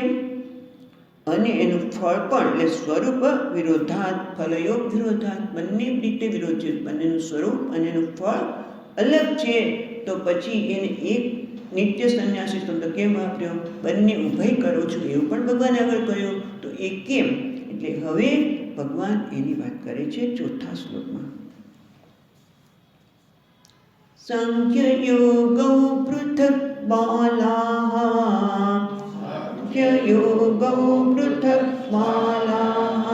અને એનું ફળ પણ, એટલે સ્વરૂપ વિરોધાત ફલયોગ વિરોધાત, બંને રીતે વિરોધ છે, બંનેનું સ્વરૂપ અને એનું ફળ અલગ છે. તો પછી એને એક નિત્ય સંન્યાસી શબ્દ કેમ વાપર્યો? બંને ઉભય કરો છો એવું પણ ભગવાને આગળ કહ્યું, તો એ કેમ? એટલે હવે ભગવાન એની વાત કરે છે ચોથા શ્લોકમાં. સાંખ્ય યોગૌ પૃથક બાલાઃ, યોગૌ પૃથક બાલાઃ,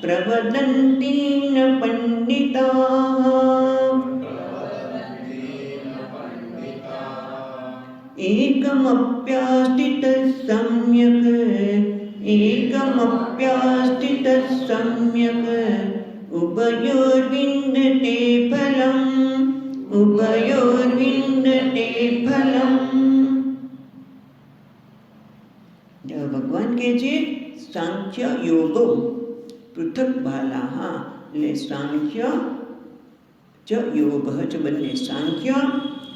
પ્રવદન્તિ ન પંડિતાઃ, એકમપ્યાસ્થિતઃ સમ્યક, એકમપ્યાસ્થિતઃ સમ્યક, ઉભયોર્વિંદતે ફલમ, ઉભયોર્વિંદતે ફલમ. ભગવાન કહે છે સાંખ્ય યોગો પૃથક બાલાઃ, એટલે સાંખ્ય ચ યોગ ચ, બંને. સાંખ્ય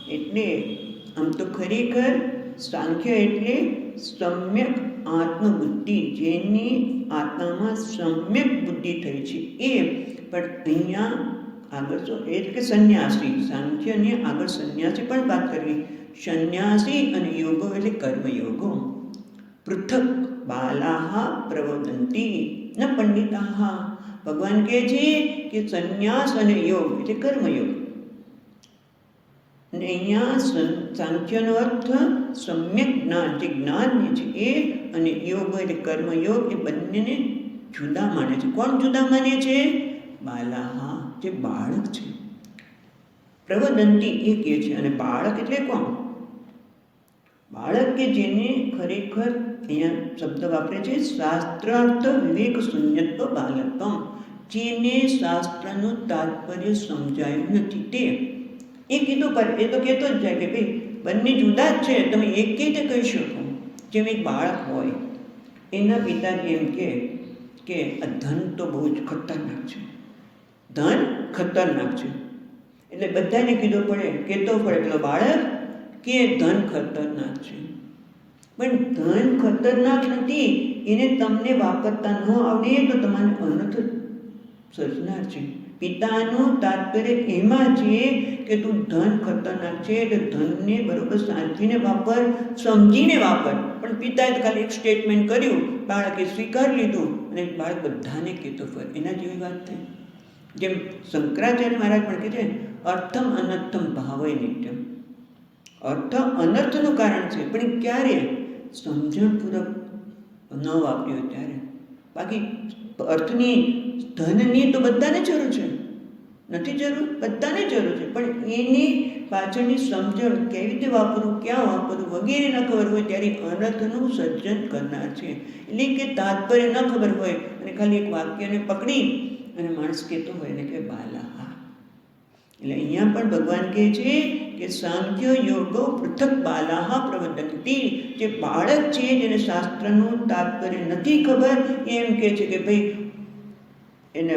એટલે આમ તો ખરેખર સાંખ્ય એટલે સમ્યક આત્મબુદ્ધિ, જેની આત્મામાં સમ્યક બુદ્ધિ થઈ છે એ. પણ અહીંયા આગળ શું એ કે સંન્યાસી, સાંખ્યને આગળ સંન્યાસી પણ વાત કરવી. સંન્યાસી અને યોગો એટલે કર્મયોગો. પૃથક બાલાઃ પ્રવદન્તિ ન પંડિતાઃ. ભગવાન કહે છે કે સંન્યાસ અને યોગ એટલે કર્મયોગ, અને અહીંયા સાંખ્યનો અર્થ સમ્યક જ્ઞાન, જે જ્ઞાન છે એ, અને યોગ એટલે કર્મયોગ, એ બંનેને જુદા માને છે. કોણ જુદા માને છે? બાલાઃ, જે બાળક છે. પ્રવદંતિ એ કહે છે, અને બાળક એટલે કોણ? બાળક કે જેને ખરેખર અહીંયા શબ્દ વાપરે છે શાસ્ત્રાર્થ વિવેક શૂન્યત્વ બાલકમ, જેને શાસ્ત્રનું તાત્પર્ય સમજાયું નથી તે. એ કીધું, પર એ તો કહેતો જ જાય કે ભાઈ બંને જુદા જ છે, તમે એક કેવી રીતે કહી શકો? જેમ એક બાળક હોય, એના પિતા એમ કે આ ધન તો બહુ જ ખતરનાક છે, ધન ખતરનાક છે, એટલે બધાને કીધું પડે, કહેતો પડે પેલો બાળક કે ધન ખતરનાક છે. પણ ધન ખતરનાક નથી, એને તમને વાપરતા ન આવડે તો તમારે અનર્થ સર્જનાર છે. પિતાનું તાત્પર્ય એમાં છે કે તું ધન ખતરનાક છે, એટલે ધનને બરોબર સાચવીને વાપર, સમજીને વાપર. પણ પિતાએ તો ખાલી એક સ્ટેટમેન્ટ કર્યું, બાળકે સ્વીકારી લીધું, અને બાળક બધાને કહેતો ફર, એના જેવી વાત થઈ. જેમ શંકરાચાર્ય મહારાજ પણ કહે છે, અર્થમ અનર્થમ ભાવય નિત્યમ. અર્થ અનર્થનું કારણ છે, પણ ક્યારે? સમજણપૂર્વક ન વાપર્યો ત્યારે. બાકી અર્થની, ધનની તો બધાને જરૂર છે, નથી જરૂર? બધાને જરૂર છે, પણ એની પાછળની સમજણ કેવી રીતે વાપરવું, ક્યાં વાપરવું વગેરે ન ખબર હોય ત્યારે અનર્થનું સર્જન કરનાર છે. એટલે કે તાત્પર્ય ન ખબર હોય અને ખાલી એક વાક્યને પકડી અને માણસ કહેતો હોય ને કે બાલા. એટલે અહીંયા પણ ભગવાન કહે છે કે સાંખ્ય યોગો પૃથક બાલાહ પ્રવદંતી. જે બાળક છે, જેને શાસ્ત્રનું તાત્પર્ય નથી ખબર, એમ કહે છે કે ભાઈ એને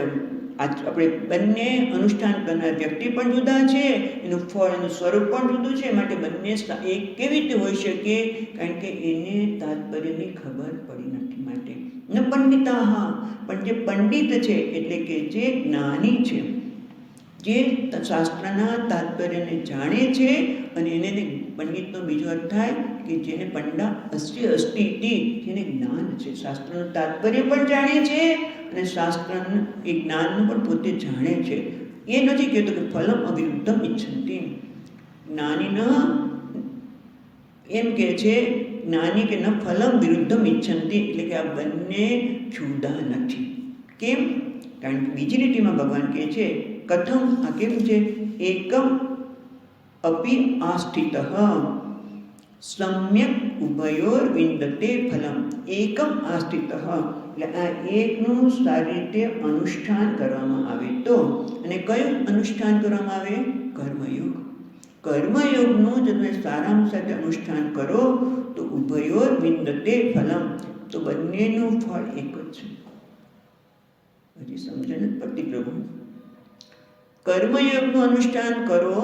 આપણે બંને અનુષ્ઠાન કરનાર વ્યક્તિ પણ જુદા છે, એનું ફળ, એનું સ્વરૂપ પણ જુદું છે. માટે બંને એક કેવી રીતે હોઈ શકે? કારણ કે એને તાત્પર્યની ખબર પડી નથી. માટે ન પંડિતા, પણ જે પંડિત છે એટલે કે જે જ્ઞાની છે, જે શાસ્ત્રના તાત્પર્યને જાણે છે, અને એને પંડિતનો બીજો અર્થ થાય કે જેને પંડા અસ્તિ અસ્તિ, જેને જ્ઞાન છે, શાસ્ત્રનું તાત્પર્ય પણ જાણે છે અને શાસ્ત્રનું એ જ્ઞાનનું પણ પોતે જાણે છે. એ નથી કહેતો કે ફલમ અવિરુદ્ધમ ઈચ્છંતી. જ્ઞાની એમ કહે છે, જ્ઞાની કે ન ફલમ વિરુદ્ધમ ઈચ્છંતી, એટલે કે આ બંને જુદા નથી. કેમ? કારણ કે બીજી રીતિમાં ભગવાન કહે છે, કથમ, આ કેમ છે? એકમ અપી આસ્થિતઃ સમ્યક ઉભયોર વિંદતે ફલમ. એકમ આસ્થિતઃ, એટલે આ એકનું સારી રીતે અનુષ્ઠાન કરવામાં આવે તો. અને કયું અનુષ્ઠાન કરવામાં આવે? કર્મયોગ. કર્મયોગનું જો તમે સારામાં સાથે અનુષ્ઠાન કરો તો ઉભયોર વિંદતે ફલમ, તો બંનેનું ફળ એક જ છે. હજી સમજણ જ પડતી પ્રભુ. કર્મયોગનું અનુષ્ઠાન કરો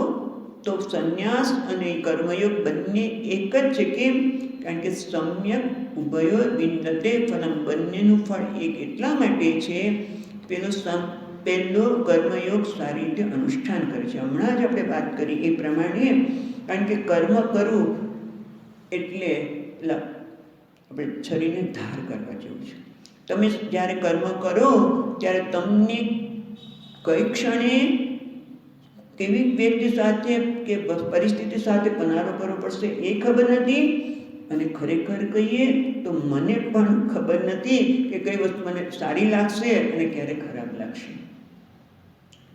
તો સંન્યાસ અને કર્મયોગ બંને એક જ છે. કેમ? કારણ કે સમ્યક ઉભયોર વિંદતે ફલમ, બંનેનું ફળ એક એટલા માટે છે. પહેલો કર્મયોગ સારી રીતે અનુષ્ઠાન કરે છે. હમણાં જ આપણે વાત કરી એ પ્રમાણે, કારણ કે કર્મ કરવું એટલે આપણે શરીરને ધાર કરવા જેવું છે. તમે જ્યારે કર્મ કરો ત્યારે તમને કઈ ક્ષણે કેવી વ્યક્તિ સાથે કે પરિસ્થિતિ સાથે પનારો કરવો પડશે એ ખબર નથી. અને ખરેખર કહીએ તો મને પણ ખબર નથી કે કઈ વસ્તુ મને સારી લાગશે અને ક્યારે ખરાબ લાગશે.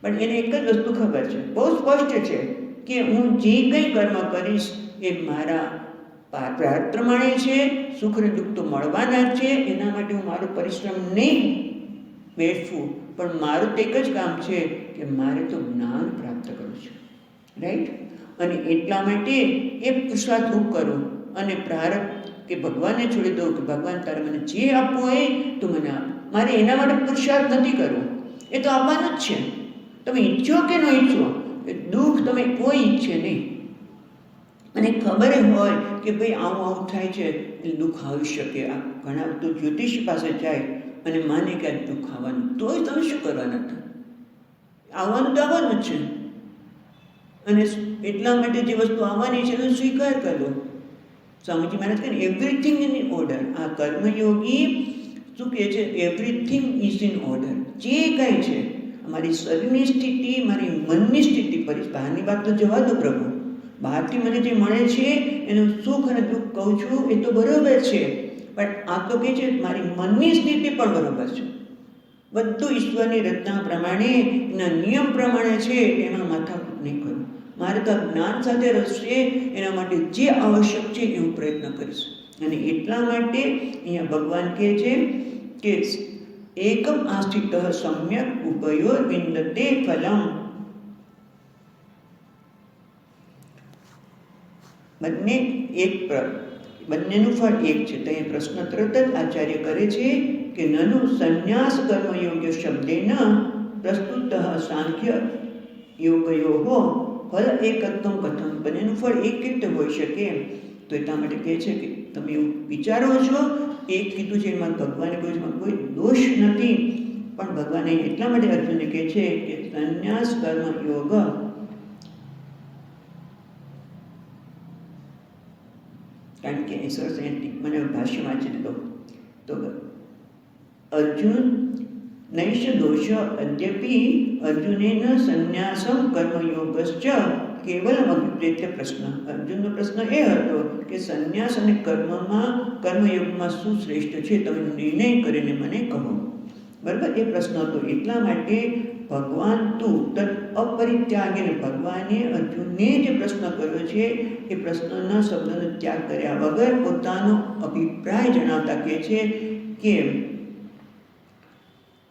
પણ એને એક જ વસ્તુ ખબર છે, બહુ સ્પષ્ટ છે, કે હું જે કંઈ કર્મ કરીશ એ મારા પ્રાર્થ પ્રમાણે છે. સુખ અને દુઃખ તો મળવાના જ છે, એના માટે હું મારો પરિશ્રમ નહીં વેઠવું, પણ મારું તો એક જ કામ છે કે મારે તો જ્ઞાન પ્રાપ્ત કરવું છે. રાઈટ? અને એટલા માટે એ પુરુષાર્થ હું કરું અને પ્રારબ્ધ કે ભગવાનને છોડી દઉં કે ભગવાન તારે મને જે આપવું હોય તો મને આપ. મારે એના માટે પુરુષાર્થ નથી કરવો, એ તો આપવાનું જ છે. તમે ઈચ્છો કે ન ઈચ્છો, એ દુઃખ તમે કોઈ ઈચ્છે નહીં. અને ખબર હોય કે ભાઈ આવું આવું થાય છે એટલે દુઃખ આવી શકે. આ ઘણા તો જ્યોતિષ પાસે જાય અને માને કે આ દુઃખ આવવાનું, તોય તમે શું કરવાના હતા? આવવાનું તો આવવાનું જ છે. અને એટલા માટે જે વસ્તુ આવવાની છે એનો સ્વીકાર કરો. સ્વામીજી મહારાજ કહે એવરીથિંગ ઇન ઓર્ડર. આ કર્મયોગી શું કહે છે? Everything is in order. જે કંઈ છે, મારી શરીરની સ્થિતિ, મારી મનની સ્થિતિ, બહારની વાત તો જવા દો પ્રભુ, બહારથી મને જે મળે છે એનું સુખ અને દુઃખ કહું છું એ તો બરોબર છે, પણ આ તો કહે છે મારી મનની સ્થિતિ પણ બરોબર છે. બધું ઈશ્વરની રચના પ્રમાણે, એના નિયમ પ્રમાણે છે, એમાં માથાકૂટ નહીં કરું. મારે તો જ્ઞાન સાથે રસ છે, એના માટે જે આવશ્યક છે એ હું પ્રયત્ન કરીશ. અને એટલા માટે અહીંયા ભગવાન કહે છે કે એકમ આસ્થિત સમ્યક ઉભયોર વિંદતે ફલમ. બંને એક, બંનેનું ફળ એક છે. તો એ પ્રશ્ન તરત જ આચાર્ય કરે છે કે નનુ સંન્યાસ કર્મયોગ્ય શબ્દેન પ્રસ્તુત સાંખ્ય યોગયો ફલ એકત્વમ કથમ. બંનેનું ફળ એક રીતે હોઈ શકે. તો એટલા માટે કહે છે કે તમે એવું વિચારો છો, એક કીધું છે એમાં ભગવાને કહ્યું એમાં કોઈ દોષ નથી, પણ ભગવાને એટલા માટે અર્જુનને કહે છે કે સંન્યાસ કર્મ યોગ, કારણ કે એ સરસ મને ભાષ્ય વાંચી લીધો તો અર્જુન નૈષ દોષ અદ્યપિ અર્જુનેન સંન્યાસમ કર્મયોગશ્ચ કેવલમ અભિપ્રેત્ય પ્રશ્ન. અર્જુનનો પ્રશ્ન એ હતો કે સંન્યાસ અને કર્મયોગમાં શું શ્રેષ્ઠ છે, તમે નિર્ણય કરીને મને કહો. બરાબર, એ પ્રશ્ન હતો. એટલા માટે ભગવાન તું તદ અપરિત્યાગીને, ભગવાને અર્જુનને જે પ્રશ્ન કર્યો છે એ પ્રશ્નના શબ્દનો ત્યાગ કર્યા વગર પોતાનો અભિપ્રાય જણાવતા કહે છે કે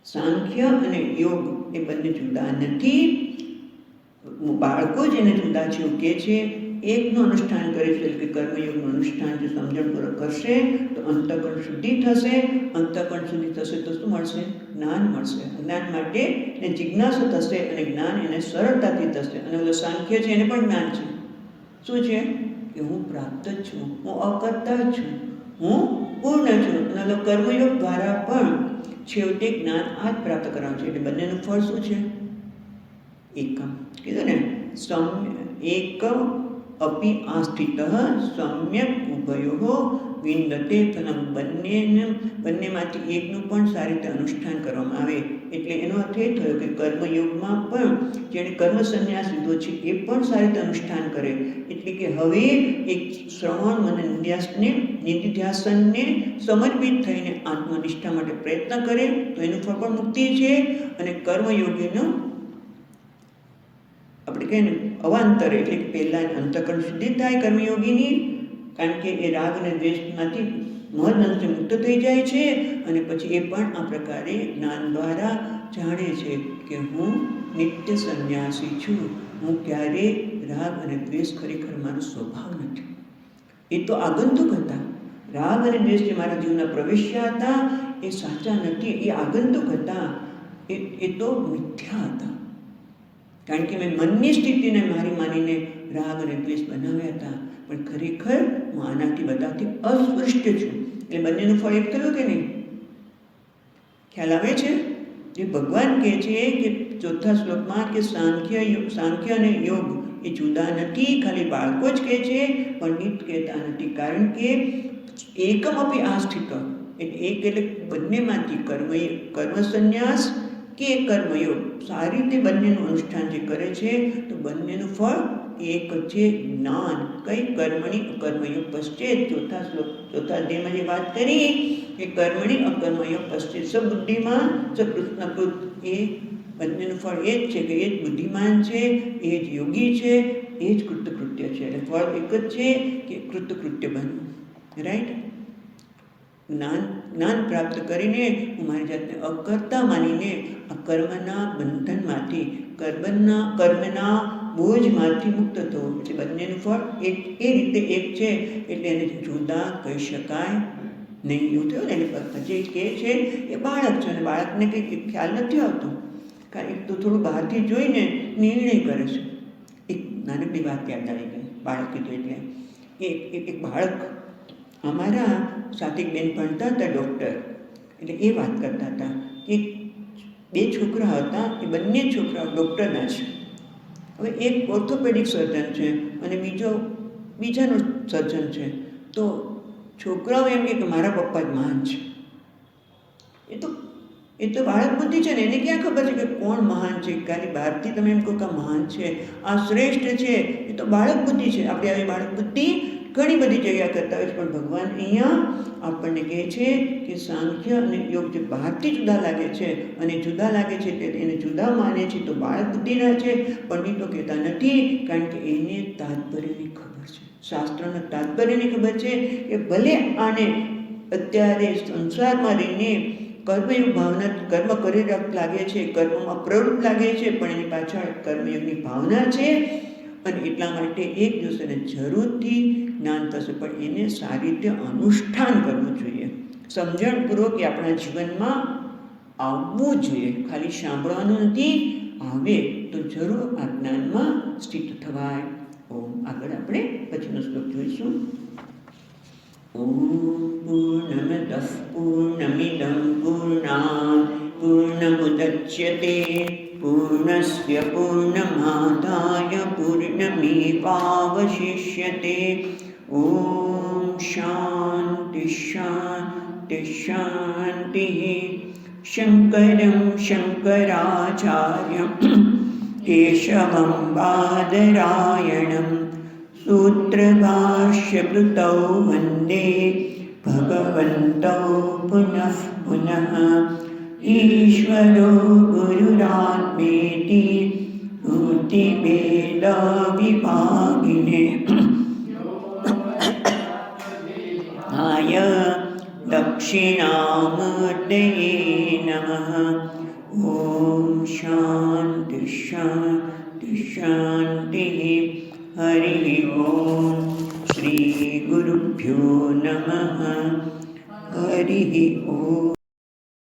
સાંખ્ય અને યોગ એ બંને જુદા નથી. બાળકો જેને જુદા છે એવું કહે છે. એકનું અનુષ્ઠાન કરે છે કે કર્મયોગનું અનુષ્ઠાન જો સમજણપૂર્વક કરશે તો અંતઃકરણ શુદ્ધિ થશે. અંતઃકરણ શુદ્ધિ થશે તો શું મળશે? જ્ઞાન મળશે. જ્ઞાન માટે એને જિજ્ઞાસા થશે અને જ્ઞાન એને સરળતાથી થશે. અને ઓલો સાંખ્ય છે એને પણ જ્ઞાન છે. શું છે? કે હું પ્રાપ્ત જ છું, હું અકર્તા જ છું, હું પૂર્ણ છું. અને ઓલો કર્મયોગ દ્વારા પણ છેવટે જ્ઞાન આ જ પ્રાપ્ત કરવાનું છે. એટલે બંનેનું ફળ શું છે? એકમ. કીધું ને, એકમ અપી આસ્થિત સમ્યક ઉભયો વિંદતે ફલમ. બંનેમાંથી એકનું પણ સારી રીતે અનુષ્ઠાન કરવામાં આવે. એટલે એનો અર્થ એ થયો કે કર્મયોગમાં પણ જેણે કર્મ સંન્યાસ લીધો છે એ પણ સારી રીતે અનુષ્ઠાન કરે. એટલે કે હવે એક શ્રવણ અને નિધિધ્યાસનને સમર્પિત થઈને આત્મનિષ્ઠા માટે પ્રયત્ન કરે તો એનું ફળ પણ મુક્તિ છે. અને કર્મયોગીનું આપણે કહીએ ને અવાંતરે, એટલે કે પહેલાં અંતઃકરણ શુદ્ધિ થાય કર્મયોગીની, કારણ કે એ રાગ અને દ્વેષમાંથી મહદઅંશે મુક્ત થઈ જાય છે. અને પછી એ પણ આ પ્રકારે જ્ઞાન દ્વારા જાણે છે કે હું નિત્ય સંન્યાસી છું, હું ક્યારેય રાગ અને દ્વેષ ખરેખર મારો સ્વભાવ નથી. એ તો આગંતુક હતા. રાગ અને દ્વેષ જે મારા જીવનમાં પ્રવેશ્યા હતા એ સાચા નથી, એ આગંતુક હતા, એ તો મિથ્યા હતા. કારણ કે મેં મનની સ્થિતિને મારી માનીને રાગ અને દ્વેષ બનાવ્યા હતા. પણ ખરેખર હું આનાથી બધાથી અસ્પૃષ્ટ છું. એટલે બંનેનું ફળ એક થયું કે નહીં? ખ્યાલ આવે છે? જે ભગવાન કહે છે કે ચોથા શ્લોકમાં કે સાંખ્ય અને યોગ એ જુદા નથી. ખાલી બાળકો જ કહે છે, પંડિત કહેતા નથી. કારણ કે એકમ અપી આસ્થિત, એટલે એક એટલે બંનેમાંથી કર્મ સંન્યાસ કે કર્મયોગ સારી રીતે બંનેનું અનુષ્ઠાન જે કરે છે તો બંનેનું ફળ એક છે, જ્ઞાન. કઈ? કર્મણી અકર્મયોગ પશ્ચેત. ચોથા અધ્યાયમાં જે વાત કરી કે કર્મણી અકર્મયોગ પશ્ચેત સબુદ્ધિમાં સકૃષ્ણકૃત, એ બંનેનું ફળ એ જ છે કે એ જ બુદ્ધિમાન છે, એ જ યોગી છે, એ જ કૃતકૃત્ય છે. એટલે ફળ એક જ છે કે કૃતકૃત્ય બનવું. રાઈટ? જ્ઞાન પ્રાપ્ત કરીને હું મારી જાતને અકર્તા માનીને આ કર્મના બંધનમાંથી, કર્મના બોજમાંથી મુક્ત થવું. એટલે બંનેનું ફળ એ રીતે એક છે. એટલે એને જુદા કહી શકાય નહીં. એવું થયું ને, એટલે જે કહે છે એ બાળક છે અને બાળકને કંઈ ખ્યાલ નથી આવતો. કારણ તો થોડું બહારથી જોઈને નિર્ણય કરે છે. એક નાનકડી વાત યાદ આવી ગઈ. બાળક કીધું એટલે એક બાળક, અમારા સાથે એક બેન ભણતા હતા ડૉક્ટર, એટલે એ વાત કરતા હતા કે 2 છોકરા હતા, એ બંને છોકરાઓ ડૉક્ટરના છે. હવે એક ઓર્થોપેડિક સર્જન છે અને બીજાનો સર્જન છે. તો છોકરાઓ એમ કે મારા પપ્પા જ મહાન છે. એ તો બાળક બુદ્ધિ છે ને, એને ક્યાં ખબર છે કે કોણ મહાન છે? ખાલી બહારથી તમે એમ કહો કે મહાન છે, આ શ્રેષ્ઠ છે, એ તો બાળક બુદ્ધિ છે. આપણે આવી બાળક બુદ્ધિ ઘણી બધી જગ્યા કરતા હોય છે. પણ ભગવાન અહીંયા આપણને કહે છે કે સાંખ્ય અને યોગ જે બહારથી જુદા લાગે છે અને જુદા લાગે છે તે એને જુદા માને છે તો બાળક બુદ્ધિના છે. પંડિતો કહેતા નથી, કારણ કે એને તાત્પર્યની ખબર છે, શાસ્ત્રના તાત્પર્યની ખબર છે કે ભલે આને અત્યારે સંસારમાં રહીને કર્મયોગ ભાવના, કર્મ કરી લાગે છે, કર્મમાં પ્રવૃત્ત લાગે છે, પણ એની પાછળ કર્મયોગની ભાવના છે. અને એટલા માટે એક દિવસ એને જરૂરથી જ્ઞાન થશે, પણ એને સારી રીતે અનુષ્ઠાન કરવું જોઈએ. સમજણપૂર્વક એ આપણા જીવનમાં આવવું જોઈએ. ખાલી સાંભળવાનું નથી, આવે તો જરૂર આ જ્ઞાનમાં સ્થિત થવાય. આગળ આપણે પછીનો શ્લોક જોઈશું. ઓમ પૂર્ણમદઃ પૂર્ણમિદં પૂર્ણાત પૂર્ણમુદચ્યતે પૂર્ણસ્ય પૂર્ણમાદાય પૂર્ણમેવાવશિષ્યતે. ઓમ શાંતિ શાંતિ શાંતિ. शङ्करं शङ्कराचार्यं केशवं बादरायणं सूत्रभाष्यकृतौ वन्दे भगवन्तौ पुनः पुनः। ईश्वरो गुरुरात्मेति मूर्तिभेदविभागिने दक्षिणामूर्तये नमः। ॐ शान्ति शान्ति शान्तिः। हरिः ॐ श्रीगुरुभ्यो नमः। हरिः ॐ।